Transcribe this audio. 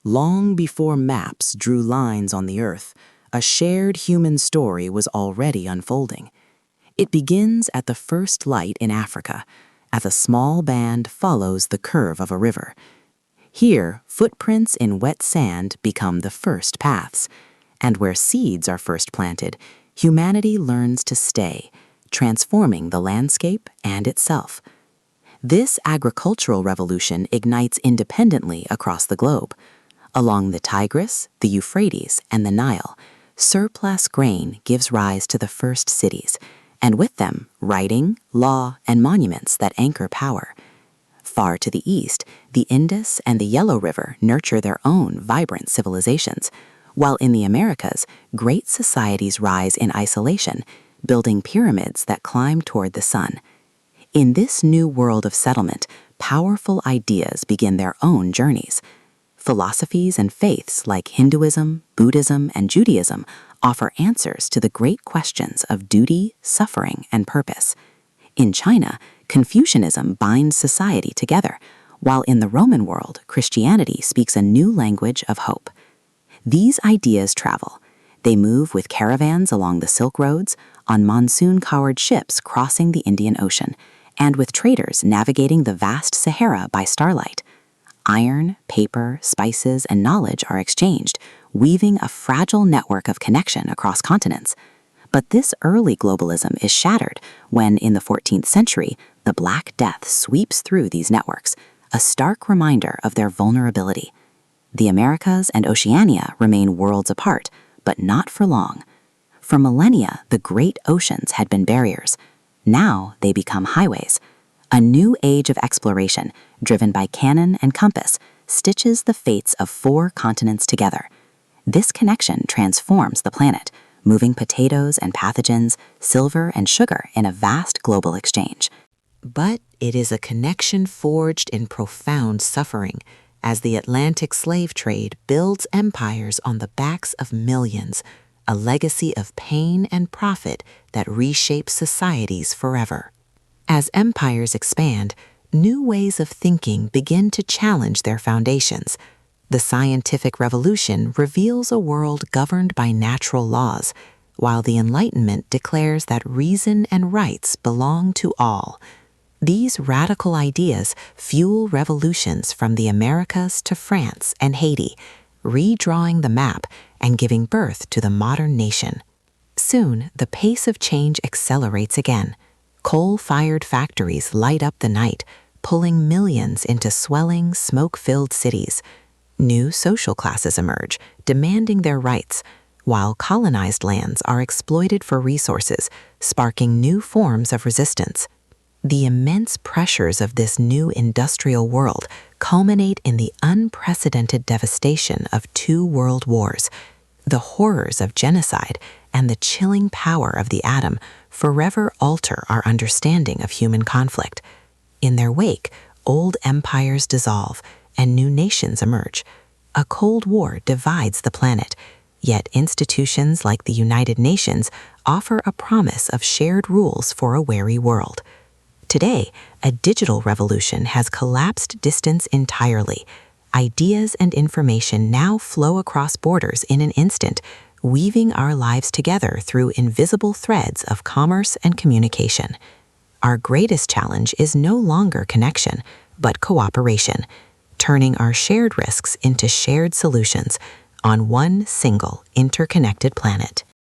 Long before maps drew lines on the earth, a shared human story was already unfolding. It begins at the first light in Africa, as a small band follows the curve of a river. Here, footprints in wet sand become the first paths, and where seeds are first planted, humanity learns to stay, transforming the landscape and itself. This agricultural revolution ignites independently across the globe. Along the Tigris, the Euphrates, and the Nile, surplus grain gives rise to the first cities, and with them, writing, law, and monuments that anchor power. Far to the east, the Indus and the Yellow River nurture their own vibrant civilizations, while in the Americas, great societies rise in isolation, building pyramids that climb toward the sun. In this new world of settlement, powerful ideas begin their own journeys. Philosophies and faiths like Hinduism, Buddhism, and Judaism offer answers to the great questions of duty, suffering, and purpose. In China, Confucianism binds society together, while in the Roman world, Christianity speaks a new language of hope. These ideas travel. They move with caravans along the Silk Roads, on monsoon-cowered ships crossing the Indian Ocean, and with traders navigating the vast Sahara by starlight. Iron, paper, spices, and knowledge are exchanged, weaving a fragile network of connection across continents. But this early globalism is shattered when, in the 14th century, the Black Death sweeps through these networks, a stark reminder of their vulnerability. The Americas and Oceania remain worlds apart, but not for long. For millennia, the great oceans had been barriers. Now they become highways. A new age of exploration, driven by cannon and compass, stitches the fates of 4 continents together. This connection transforms the planet, moving potatoes and pathogens, silver and sugar in a vast global exchange. But it is a connection forged in profound suffering, as the Atlantic slave trade builds empires on the backs of millions, a legacy of pain and profit that reshapes societies forever. As empires expand, new ways of thinking begin to challenge their foundations. The scientific revolution reveals a world governed by natural laws, while the Enlightenment declares that reason and rights belong to all. These radical ideas fuel revolutions from the Americas to France and Haiti, redrawing the map and giving birth to the modern nation. Soon, the pace of change accelerates again. Coal-fired factories light up the night, pulling millions into swelling, smoke-filled cities. New social classes emerge, demanding their rights, while colonized lands are exploited for resources, sparking new forms of resistance. The immense pressures of this new industrial world culminate in the unprecedented devastation of 2 world wars. The horrors of genocide and the chilling power of the atom forever alter our understanding of human conflict. In their wake, old empires dissolve and new nations emerge. A Cold War divides the planet, yet institutions like the United Nations offer a promise of shared rules for a wary world. Today, a digital revolution has collapsed distance entirely. Ideas and information now flow across borders in an instant, weaving our lives together through invisible threads of commerce and communication. Our greatest challenge is no longer connection, but cooperation, turning our shared risks into shared solutions on one single interconnected planet.